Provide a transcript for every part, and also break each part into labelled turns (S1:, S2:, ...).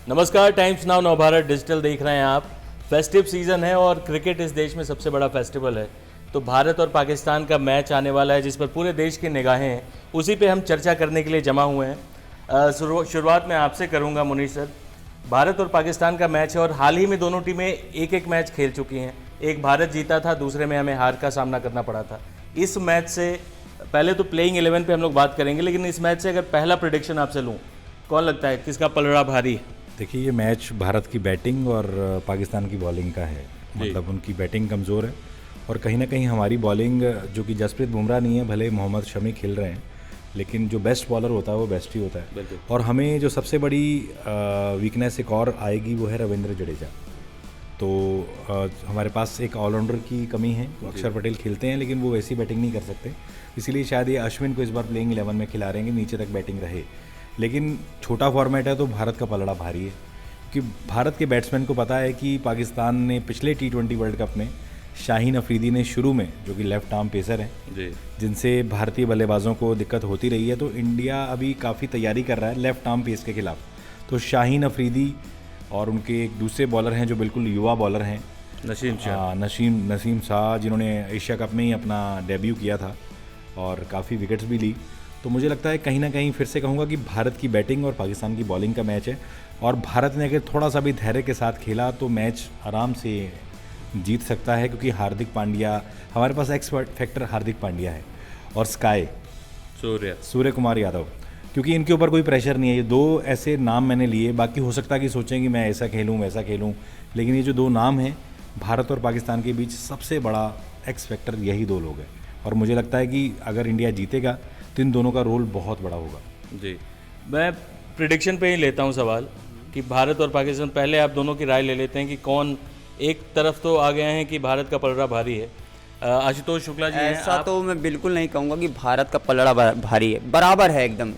S1: नमस्कार, times now Navbharat digital देख रहे हैं आप। फेस्टिव सीज़न है और क्रिकेट इस देश में सबसे बड़ा फेस्टिवल है। तो भारत और पाकिस्तान का मैच आने वाला है जिस पर पूरे देश की निगाहें हैं, उसी पे हम चर्चा करने के लिए जमा हुए हैं। शुरुआत में आपसे करूंगा मुनीर सर। भारत और पाकिस्तान का मैच है और हाल ही में दोनों टीमें एक एक मैच खेल चुकी हैं। एक भारत जीता था, दूसरे में हमें हार का सामना करना पड़ा था। इस मैच से पहले तो प्लेइंग 11 पे हम लोग बात करेंगे, लेकिन इस मैच से अगर पहला प्रेडिक्शन आपसे लूँ, कौन लगता है किसका पलड़ा भारी है?
S2: देखिए, ये मैच भारत की बैटिंग और पाकिस्तान की बॉलिंग का है। मतलब उनकी बैटिंग कमज़ोर है और कहीं ना कहीं हमारी बॉलिंग, जो कि जसप्रीत बुमराह नहीं है, भले मोहम्मद शमी खेल रहे हैं, लेकिन जो बेस्ट बॉलर होता है वो बेस्ट ही होता है। और हमें जो सबसे बड़ी वीकनेस एक और आएगी वो है रविंद्र जडेजा। तो हमारे पास एक ऑलराउंडर की कमी है। अक्षर पटेल खेलते हैं लेकिन वो वैसी बैटिंग नहीं कर सकते, इसीलिए शायद ये अश्विन को इस बार प्लेइंग 11 में खिला रहे हैं, नीचे तक बैटिंग रहे। लेकिन छोटा फॉर्मेट है तो भारत का पलड़ा भारी है, क्योंकि भारत के बैट्समैन को पता है कि पाकिस्तान ने पिछले T20 वर्ल्ड कप में शाहीन अफरीदी ने शुरू में, जो कि लेफ्ट आर्म पेसर हैं, जिनसे भारतीय बल्लेबाजों को दिक्कत होती रही है, तो इंडिया अभी काफ़ी तैयारी कर रहा है लेफ्ट आर्म पेस के खिलाफ। तो शाहीन अफरीदी और उनके एक दूसरे बॉलर हैं जो बिल्कुल युवा बॉलर हैं, नसीम शाह, जिन्होंने एशिया कप में ही अपना डेब्यू किया था और काफ़ी विकेट्स भी ली। तो मुझे लगता है कहीं ना कहीं फिर से कहूँगा कि भारत की बैटिंग और पाकिस्तान की बॉलिंग का मैच है, और भारत ने अगर थोड़ा सा भी धैर्य के साथ खेला तो मैच आराम से जीत सकता है, क्योंकि हार्दिक पांड्या, हमारे पास एक्स फैक्टर हार्दिक पांड्या है और स्काई सूर्य कुमार यादव, क्योंकि इनके ऊपर कोई प्रेशर नहीं है। ये दो ऐसे नाम मैंने लिए, बाकी हो सकता है कि सोचें कि मैं ऐसा खेलूँ वैसा खेलूँ, लेकिन ये जो दो नाम हैं भारत और पाकिस्तान के बीच, सबसे बड़ा एक्स फैक्टर यही दो लोग हैं। और मुझे लगता है कि अगर इंडिया जीतेगा तो इन दोनों का रोल बहुत बड़ा होगा।
S1: जी, मैं प्रिडिक्शन पे ही लेता हूँ सवाल कि भारत और पाकिस्तान, पहले आप दोनों की राय ले लेते हैं कि कौन। एक तरफ तो आ गए हैं कि भारत का पलड़ा भारी है, आशुतोष शुक्ला जी हैं।
S3: ऐसा तो मैं बिल्कुल नहीं कहूँगा कि भारत का पलड़ा भारी है, बराबर है एकदम।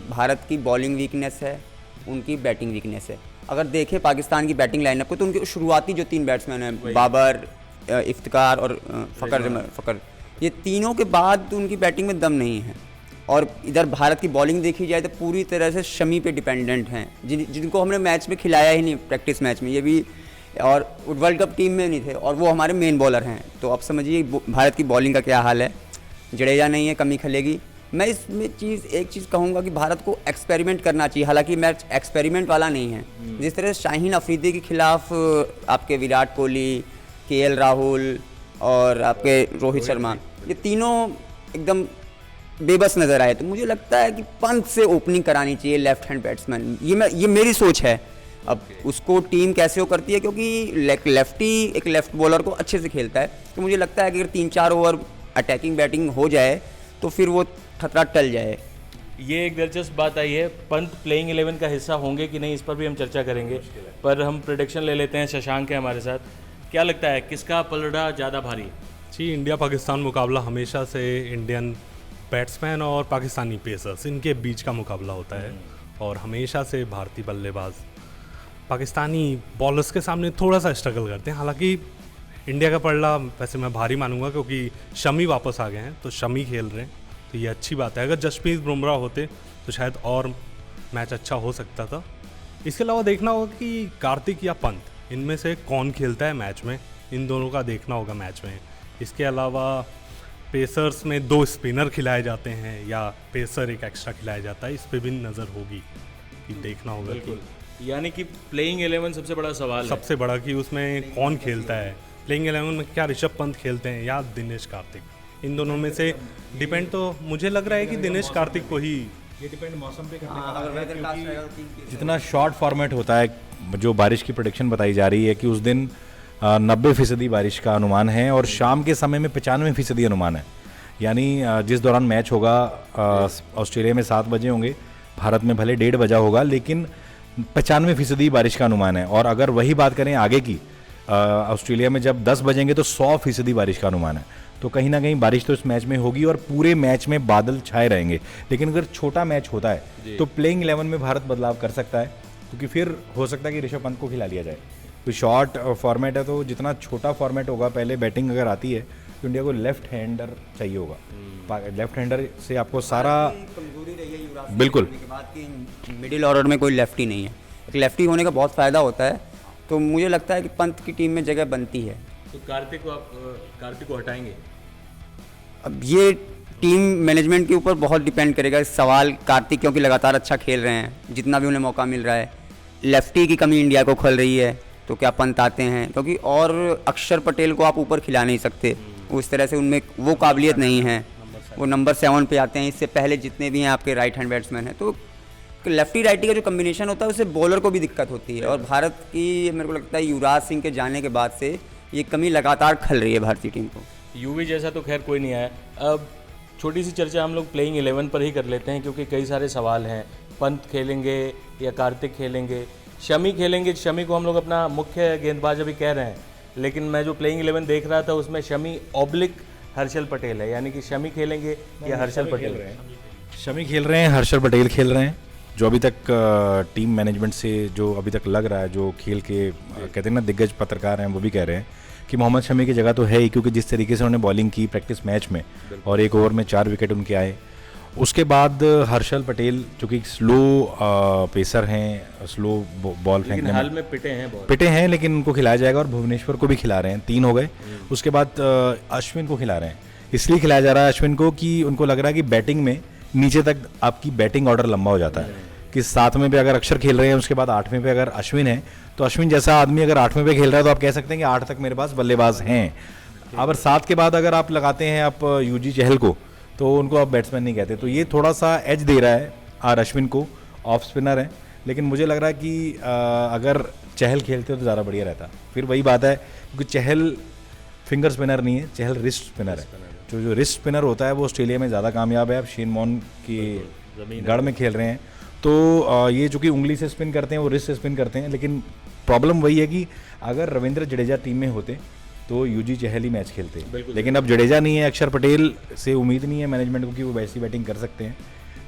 S3: भारत की बॉलिंग वीकनेस है, उनकी बैटिंग वीकनेस है। अगर देखें पाकिस्तान की बैटिंग लाइनअप को, तो उनके शुरुआती जो 3 बैट्समैन हैं, बाबर, इफ्तिकार और फ़कर, ये तीनों के बाद उनकी बैटिंग में दम नहीं है। और इधर भारत की बॉलिंग देखी जाए तो पूरी तरह से शमी पे डिपेंडेंट हैं, जिनको हमने मैच में खिलाया ही नहीं, प्रैक्टिस मैच में ये भी, और वर्ल्ड कप टीम में नहीं थे, और वो हमारे मेन बॉलर हैं। तो अब समझिए भारत की बॉलिंग का क्या हाल है। जडेजा नहीं है, कमी खलेगी। मैं इसमें एक चीज़ कहूँगा कि भारत को एक्सपेरिमेंट करना चाहिए, हालांकि मैच एक्सपेरिमेंट वाला नहीं है। जिस तरह से शाहीन अफरीदी के खिलाफ आपके विराट कोहली, KL राहुल और आपके रोहित शर्मा, ये तीनों एकदम बेबस नज़र आए, तो मुझे लगता है कि पंत से ओपनिंग करानी चाहिए लेफ्ट हैंड बैट्समैन। ये मेरी सोच है। अब उसको टीम कैसे वो करती है, क्योंकि लेफ्टी एक लेफ्ट बॉलर को अच्छे से खेलता है, तो मुझे लगता है कि अगर 3-4 ओवर अटैकिंग बैटिंग हो जाए तो फिर वो खतरा टल जाए।
S1: ये एक दिलचस्प बात आई है, पंत प्लेइंग 11 का हिस्सा होंगे कि नहीं, इस पर भी हम चर्चा करेंगे। पर हम प्रेडिक्शन ले लेते हैं। शशांक है हमारे साथ। क्या लगता है किसका पलड़ा ज़्यादा भारी है?
S4: जी, इंडिया पाकिस्तान मुकाबला हमेशा से इंडियन बैट्समैन और पाकिस्तानी पेसर्स, इनके बीच का मुकाबला होता है, और हमेशा से भारतीय बल्लेबाज पाकिस्तानी बॉलर्स के सामने थोड़ा सा स्ट्रगल करते हैं। हालांकि इंडिया का पलड़ा वैसे मैं भारी मानूंगा, क्योंकि शमी वापस आ गए हैं, तो शमी खेल रहे हैं, तो ये अच्छी बात है। अगर जसप्रीत बुमराह होते तो शायद और मैच अच्छा हो सकता था। इसके अलावा देखना होगा कि कार्तिक या पंत, इनमें से कौन खेलता है मैच में, इन दोनों का देखना होगा मैच में। इसके अलावा पेसर्स में 2 स्पिनर खिलाए जाते हैं या पेसर एक एक्स्ट्रा खिलाया जाता है, इस पे भी नज़र होगी कि देखना होगा कि,
S1: यानी कि प्लेइंग 11 सबसे बड़ा सवाल है।
S4: सबसे बड़ा कि उसमें कौन खेलता है। प्लेइंग 11 में क्या ऋषभ पंत खेलते हैं या दिनेश कार्तिक, इन दोनों में से डिपेंड, तो मुझे लग रहा है कि दिनेश कार्तिक को ही,
S2: ये डिपेंड मौसम पे करने वाला है, जितना शॉर्ट फॉर्मेट होता है। जो बारिश की प्रेडिक्शन बताई जा रही है कि उस दिन 90% बारिश का अनुमान है, और शाम के समय में 95% अनुमान है। यानी जिस दौरान मैच होगा, ऑस्ट्रेलिया में 7 बजे होंगे, भारत में भले 1:30 बजा होगा, लेकिन 95% बारिश का अनुमान है। और अगर वही बात करें आगे की, ऑस्ट्रेलिया में जब 10 बजेंगे तो 100% बारिश का अनुमान है। तो कहीं ना कहीं बारिश तो इस मैच में होगी और पूरे मैच में बादल छाए रहेंगे। लेकिन अगर छोटा मैच होता है तो प्लेइंग 11 में भारत बदलाव कर सकता है, क्योंकि फिर हो सकता है कि ऋषभ पंत को खिला लिया जाए। तो शॉर्ट फॉर्मेट है, तो जितना छोटा फॉर्मेट होगा, पहले बैटिंग अगर आती है तो इंडिया को लेफ्ट हैंडर चाहिए होगा। लेफ्ट हैंडर से आपको सारा
S3: कमजोरी रही है युवराज
S2: बिल्कुल
S3: के बाद कि मिडिल ऑर्डर में कोई लेफ्टी नहीं है। एक लेफ्टी होने का बहुत फ़ायदा होता है, तो मुझे लगता है कि पंत की टीम में जगह बनती है।
S1: तो कार्तिक को हटाएंगे?
S3: अब ये टीम मैनेजमेंट के ऊपर बहुत डिपेंड करेगा सवाल। कार्तिक क्योंकि लगातार अच्छा खेल रहे हैं, जितना भी उन्हें मौका मिल रहा है। लेफ्टी की कमी इंडिया को खल रही है, तो क्या पंत आते हैं? क्योंकि और अक्षर पटेल को आप ऊपर खिला नहीं सकते, उस तरह से उनमें वो काबिलियत नहीं है, वो नंबर 7 पे आते हैं। इससे पहले जितने भी हैं आपके राइट हैंड बैट्समैन हैं, तो लेफ्टी राइटी का जो कम्बिनेशन होता है उससे बॉलर को भी दिक्कत होती है। और भारत की मेरे को लगता है युवराज सिंह के जाने के बाद से ये कमी लगातार खल रही है भारतीय टीम को।
S1: यूवी जैसा तो खैर कोई नहीं आया। अब छोटी सी चर्चा हम लोग प्लेइंग 11 पर ही कर लेते हैं, क्योंकि कई सारे सवाल हैं। पंत खेलेंगे या कार्तिक खेलेंगे, शमी खेलेंगे? शमी को हम लोग अपना मुख्य गेंदबाज अभी कह रहे हैं, लेकिन मैं जो प्लेइंग 11 देख रहा था उसमें शमी ऑब्लिक हर्षल पटेल है, यानी कि शमी खेलेंगे या हर्षल पटेल?
S2: शमी खेल रहे हैं, हर्षल पटेल खेल रहे हैं। जो अभी तक टीम मैनेजमेंट से जो अभी तक लग रहा है, जो खेल के कहते हैं ना दिग्गज पत्रकार हैं, वो भी कह रहे हैं कि मोहम्मद शमी की जगह तो है ही, क्योंकि जिस तरीके से उन्होंने बॉलिंग की प्रैक्टिस मैच में और एक ओवर में 4 विकेट उनके आए। उसके बाद हर्षल पटेल जो कि स्लो पेसर हैं, स्लो बॉल फेंकने
S1: हाल में
S2: पिटे हैं, लेकिन उनको खिलाया जाएगा। और भुवनेश्वर को भी खिला रहे हैं, 3 हो गए। उसके बाद अश्विन को खिला रहे हैं। इसलिए खिलाया जा रहा है अश्विन को कि उनको लग रहा है कि बैटिंग में नीचे तक आपकी बैटिंग ऑर्डर लंबा हो जाता है, कि 7वें पे अगर अक्षर खेल रहे हैं, उसके बाद 8वें पे अगर अश्विन है, तो अश्विन जैसा आदमी अगर 8वें पे खेल रहा है तो आप कह सकते हैं कि 8 तक मेरे पास बल्लेबाज हैं। अगर 7 के बाद अगर आप लगाते हैं आप यूजी चहल को, तो उनको आप बैट्समैन नहीं कहते। तो ये थोड़ा सा एज दे रहा है आर अश्विन को। ऑफ स्पिनर है, लेकिन मुझे लग रहा है कि अगर चहल खेलते तो ज़्यादा बढ़िया रहता। फिर वही बात है, क्योंकि चहल फिंगर स्पिनर नहीं है, चहल रिस्ट स्पिनर है। जो रिस्ट स्पिनर होता है वो ऑस्ट्रेलिया में ज़्यादा कामयाब है। अब शेन वॉर्न की गढ़ में खेल रहे हैं, तो ये चूँकि उंगली से स्पिन करते हैं, वो रिस्ट से स्पिन करते हैं। लेकिन प्रॉब्लम वही है कि अगर रविंद्र जडेजा टीम में होते तो यूजी चहल ही मैच खेलते। लेकिन अब जडेजा नहीं है, अक्षर पटेल से उम्मीद नहीं है मैनेजमेंट को कि वो वैसी बैटिंग कर सकते हैं।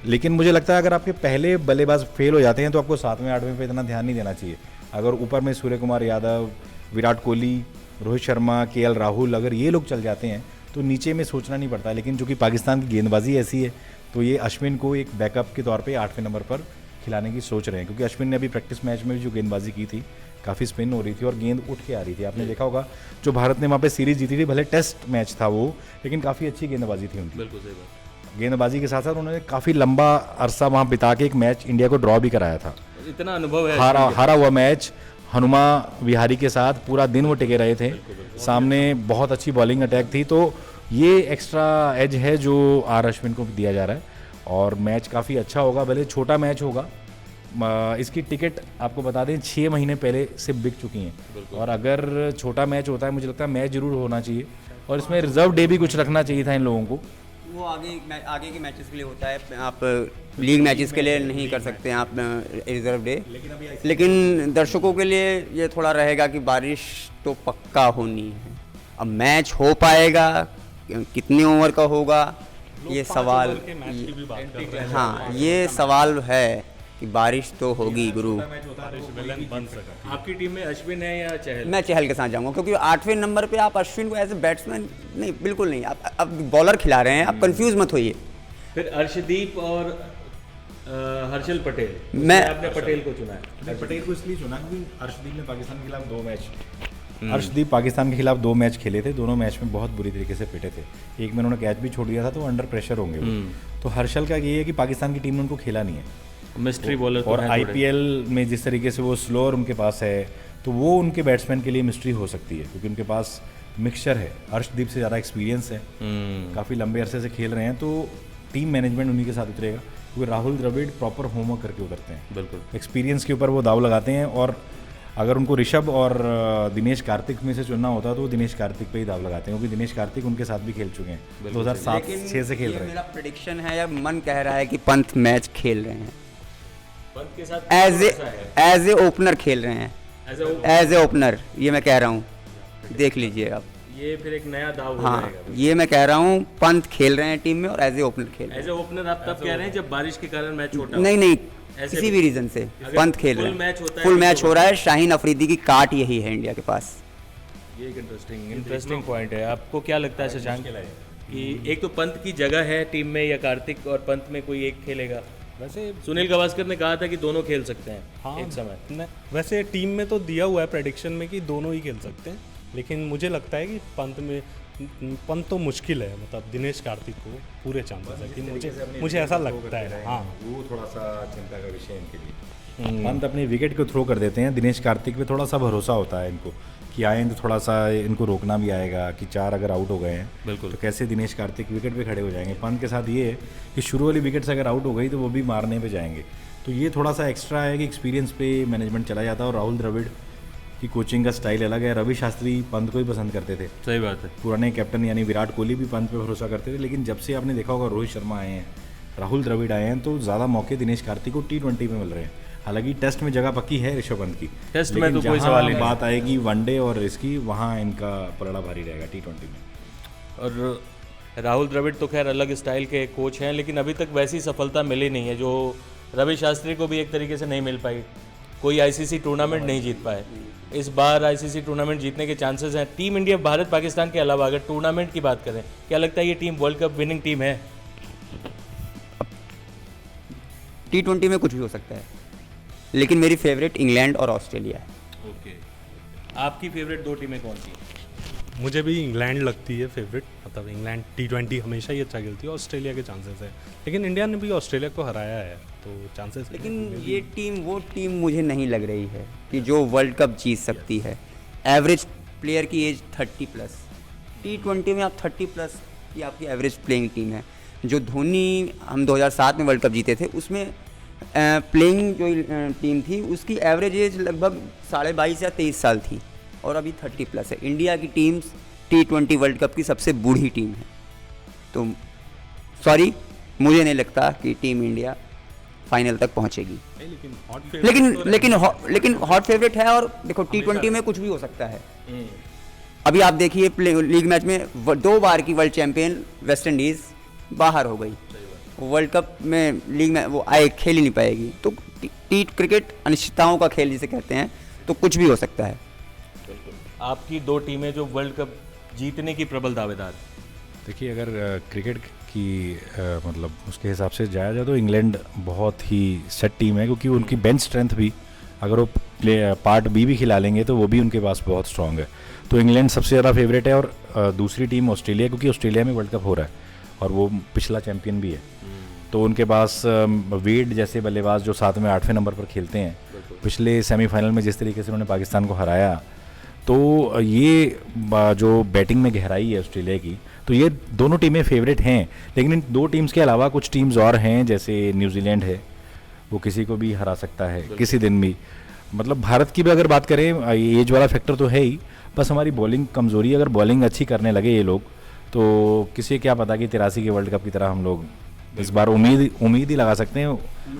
S2: लेकिन मुझे लगता है अगर आपके पहले बल्लेबाज फेल हो जाते हैं तो आपको 7वें 8वें पे इतना ध्यान नहीं देना चाहिए। अगर ऊपर में सूर्य कुमार यादव, विराट कोहली, रोहित शर्मा, केएल राहुल, अगर ये लोग चल जाते हैं तो नीचे में सोचना नहीं पड़ता। लेकिन चूँकि पाकिस्तान की गेंदबाजी ऐसी है, तो ये अश्विन को एक बैकअप के तौर पे 8वें नंबर पर खिलाने की सोच रहे हैं। क्योंकि अश्विन ने अभी प्रैक्टिस मैच में भी जो गेंदबाजी की थी, काफ़ी स्पिन हो रही थी और गेंद उठ के आ रही थी। आपने देखा होगा जो भारत ने वहाँ पे सीरीज जीती थी, भले टेस्ट मैच था वो, लेकिन काफ़ी अच्छी गेंदबाजी थी उनकी।
S1: बिल्कुल सही बात।
S2: गेंदबाजी के साथ साथ उन्होंने काफ़ी लंबा अरसा वहाँ बिता के एक मैच इंडिया को ड्रॉ भी कराया था।
S1: इतना अनुभव है,
S2: हारा हुआ मैच हनुमा विहारी के साथ पूरा दिन वो टिके रहे थे। सामने बहुत अच्छी बॉलिंग अटैक थी, तो ये एक्स्ट्रा एज है जो आर अश्विन को दिया जा रहा है। और मैच काफ़ी अच्छा होगा, भले छोटा मैच होगा। इसकी टिकट आपको बता दें 6 महीने पहले से बिक चुकी हैं। और अगर छोटा मैच होता है, मुझे लगता है मैच जरूर होना चाहिए और इसमें रिजर्व डे भी कुछ रखना चाहिए था इन लोगों को।
S3: वो आगे के मैचेस के लिए होता है, आप लीग मैचेस के लिए नहीं कर सकते हैं आप रिजर्व डे। लेकिन दर्शकों के लिए ये थोड़ा रहेगा कि बारिश तो पक्का होनी है। अब मैच हो पाएगा, कितने ओवर का होगा, ये सवाल, हाँ ये सवाल है कि बारिश तो होगी गुरु।
S1: आपकी टीम में अश्विन है या चहल?
S3: मैं चहल के साथ जाऊंगा, क्योंकि 8वें नंबर पे आप अश्विन को एज ए बैट्समैन नहीं, बिल्कुल नहीं। आप अब बॉलर खिला रहे हैं, आप कंफ्यूज मत होइए।
S1: फिर अर्शदीप और हर्षल पटेल,
S3: मैं
S1: आपने पटेल को चुना है।
S2: पटेल को इसलिए चुना क्योंकि अर्शदीप ने पाकिस्तान के खिलाफ 2 मैच अर्शदीप पाकिस्तान के खिलाफ 2 मैच खेले थे। दोनों मैच में बहुत बुरी तरीके से पिटे थे। एक में उन्होंने कैच भी छोड़ दिया था, तो अंडर प्रेशर होंगे वो। तो हर्षल का ये है कि पाकिस्तान की टीम ने उनको खेला नहीं है।
S1: मिस्ट्री बॉलर
S2: और आईपीएल में जिस तरीके से वो स्लोअर उनके पास है, तो वो उनके बैट्समैन के लिए मिस्ट्री हो सकती है, क्योंकि उनके पास मिक्सचर है। अर्शदीप से ज़्यादा एक्सपीरियंस है, काफ़ी लंबे अरसे से खेल रहे हैं, तो टीम मैनेजमेंट उन्हीं के साथ उतरेगा। क्योंकि राहुल द्रविड़ प्रॉपर होमवर्क करके उतरते हैं,
S1: बिल्कुल
S2: एक्सपीरियंस के ऊपर वो दाव लगाते हैं। और अगर उनको ऋषभ और दिनेश कार्तिक में से चुनना होता तो वो दिनेश कार्तिक पे ही दाव लगाते हैं, क्योंकि दिनेश कार्तिक उनके साथ भी खेल चुके हैं। 2007-06 से खेल रहे हैं।
S3: मेरा प्रेडिक्शन है या मन कह रहा है कि पंत मैच खेल रहे हैं,
S1: पंत के साथ
S3: एज ए ओपनर खेल रहे हैं, एज ए ओपनर। ये मैं कह रहा हूँ, देख लीजिए आप।
S1: ये फिर एक नया दाव हो
S3: हाँ,
S1: जाएगा।
S3: ये मैं कह रहा हूँ, पंत खेल रहे हैं टीम में और एज ए ओपनर खेल रहे हैं।
S1: एज ए ओपनर आप तब कह रहे हैं जब बारिश के कारण मैच छोटा हो।
S3: नहीं,
S1: ऐसे
S3: किसी भी रीजन से पंत खेल रहे हैं। फुल
S1: तो
S3: मैच हो रहा है। शाहीन अफरीदी की काट यही है इंडिया के पास।
S1: ये एक इंटरेस्टिंग पॉइंट है। आपको क्या लगता है शशांक कि एक तो पंत की जगह है टीम में, या कार्तिक और पंत में कोई एक खेलेगा?
S4: वैसे
S1: सुनील गावस्कर ने कहा था कि दोनों खेल सकते हैं
S4: हाँ
S1: एक समय।
S4: वैसे टीम में तो दिया हुआ है प्रेडिक्शन में कि दोनों ही खेल सकते हैं, लेकिन मुझे लगता है कि पंत तो मुश्किल है, मतलब दिनेश कार्तिक को पूरे चांसेस है कि मुझे ऐसा लगता है। हाँ,
S2: वो थोड़ा सा चिंता का विषय है इनके लिए। पंत अपने विकेट को थ्रो कर देते हैं, दिनेश कार्तिक पे थोड़ा सा भरोसा होता है इनको कि आए तो थोड़ा सा इनको रोकना भी आएगा कि 4 अगर आउट हो गए हैं
S1: बिल्कुल
S2: तो कैसे दिनेश कार्तिक विकेट पे खड़े हो जाएंगे। पंत के साथ ये है कि शुरू वाली विकेट से अगर आउट हो गई तो वो भी मारने पे जाएंगे, तो ये थोड़ा सा एक्स्ट्रा है कि एक्सपीरियंस पे मैनेजमेंट चला जाता है। और राहुल द्रविड़ की कोचिंग का स्टाइल अलग है। रवि शास्त्री पंत को ही पसंद करते थे,
S1: सही बात है।
S2: पुराने कैप्टन यानी विराट कोहली भी पंत पे भरोसा करते थे, लेकिन जब से आपने देखा होगा रोहित शर्मा आए हैं, राहुल द्रविड़ आए हैं, तो ज़्यादा मौके दिनेश कार्तिक को T20 में मिल रहे हैं। हालांकि टेस्ट में जगह पक्की है ऋषभ पंत की,
S1: टेस्ट में
S2: लेकिन
S1: तो कोई
S2: जहाँ
S1: सवाल ही नहीं।
S2: बात आएगी वनडे और इसकी, वहाँ इनका पलड़ा भारी रहेगा T20 में।
S1: और राहुल द्रविड़ तो खैर अलग स्टाइल के कोच हैं, लेकिन अभी तक वैसी सफलता मिली नहीं है जो रवि शास्त्री को भी एक तरीके से नहीं मिल पाई। कोई ICC टूर्नामेंट नहीं जीत पाए। इस बार ICC टूर्नामेंट जीतने के चांसेस हैं। टीम इंडिया भारत पाकिस्तान के अलावा अगर टूर्नामेंट की बात करें, क्या लगता है ये team world cup winning team है?
S3: T20 में कुछ भी हो सकता है, लेकिन मेरी फेवरेट इंग्लैंड और ऑस्ट्रेलिया है।
S1: ओके, आपकी फेवरेट 2 टीमें कौन सी?
S4: मुझे भी इंग्लैंड लगती है फेवरेट, मतलब इंग्लैंड T20 हमेशा ही अच्छा खेलती है। ऑस्ट्रेलिया के चांसेस है, लेकिन इंडिया ने भी ऑस्ट्रेलिया को हराया है, तो चांसेस।
S3: लेकिन ये टीम वो टीम मुझे नहीं लग रही है कि जो वर्ल्ड कप जीत सकती है। एवरेज प्लेयर की एज 30+, T20 में आप 30+ की आपकी एवरेज प्लेइंग टीम है। जो धोनी हम 2007 में वर्ल्ड कप जीते थे, उसमें प्लेइंग जो टीम थी उसकी एवरेज एज लगभग 22.5 या 23 साल थी, और अभी 30+ है। इंडिया की टीम्स T20 वर्ल्ड कप की सबसे बूढ़ी टीम है, तो सॉरी, मुझे नहीं लगता कि टीम इंडिया फाइनल तक पहुंचेगी। लेकिन हॉट फेवरेट है। और देखो T20 में कुछ भी हो सकता है। अभी आप देखिए लीग मैच में 2 बार की वर्ल्ड चैंपियन वेस्ट इंडीज बाहर हो गई, वर्ल्ड कप में लीग में वो खेल ही नहीं पाएगी। तो क्रिकेट अनिश्चितताओं का खेल जिसे कहते हैं, तो कुछ भी हो सकता है।
S1: आपकी 2 टीमें जो वर्ल्ड कप जीतने की प्रबल दावेदार।
S2: देखिए, अगर क्रिकेट की मतलब उसके हिसाब से जाया जाए तो इंग्लैंड बहुत ही सेट टीम है, क्योंकि उनकी बेंच स्ट्रेंथ भी, अगर वो पार्ट बी भी खिला लेंगे तो वो भी उनके पास बहुत स्ट्रांग है। तो इंग्लैंड सबसे ज़्यादा फेवरेट है। और दूसरी टीम ऑस्ट्रेलिया, क्योंकि ऑस्ट्रेलिया में वर्ल्ड कप हो रहा है और वो पिछला चैंपियन भी है। तो उनके पास वेड जैसे बल्लेबाज जो 7वें 8वें नंबर पर खेलते हैं, पिछले सेमीफाइनल में जिस तरीके से उन्होंने पाकिस्तान को हराया, तो ये जो बैटिंग में गहराई है ऑस्ट्रेलिया की, तो ये दोनों टीमें फेवरेट हैं। लेकिन इन 2 टीम्स के अलावा कुछ टीम्स और हैं, जैसे न्यूजीलैंड है, वो किसी को भी हरा सकता है किसी दिन भी। मतलब भारत की भी अगर बात करें, एज वाला फैक्टर तो है ही, बस हमारी बॉलिंग कमज़ोरी। अगर बॉलिंग अच्छी करने लगे ये लोग, तो किसी क्या पता कि 83 के वर्ल्ड कप की तरह हम लोग इस बार उम्मीद ही लगा सकते हैं।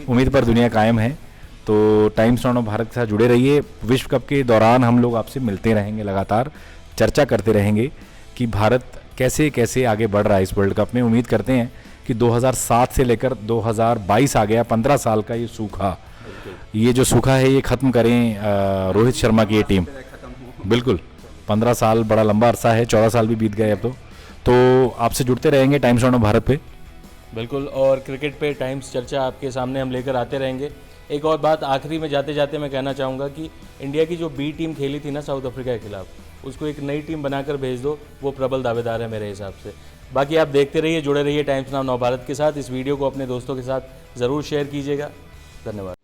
S2: उम्मीद पर दुनिया कायम है। तो टाइम्स नाउ ऑफ भारत के साथ जुड़े रहिए। विश्व कप के दौरान हम लोग आपसे मिलते रहेंगे, लगातार चर्चा करते रहेंगे कि भारत कैसे कैसे आगे बढ़ रहा है इस वर्ल्ड कप में। उम्मीद करते हैं कि 2007 से लेकर 2022 आ गया, 15 साल का ये जो सूखा है ये ख़त्म करें रोहित शर्मा की ये टीम। बिल्कुल, 15 साल बड़ा लंबा अरसा है, 14 साल भी बीत गए अब तो आपसे जुड़ते रहेंगे टाइम्स नाउ ऑफ भारत पे।
S1: बिल्कुल, और क्रिकेट पे टाइम्स चर्चा आपके सामने हम लेकर आते रहेंगे। एक और बात आखिरी में जाते जाते मैं कहना चाहूँगा कि इंडिया की जो बी टीम खेली थी ना साउथ अफ्रीका के खिलाफ, उसको एक नई टीम बनाकर भेज दो, वो प्रबल दावेदार है मेरे हिसाब से। बाकी आप देखते रहिए, जुड़े रहिए टाइम्स नाउ भारत के साथ। इस वीडियो को अपने दोस्तों के साथ ज़रूर शेयर कीजिएगा। धन्यवाद।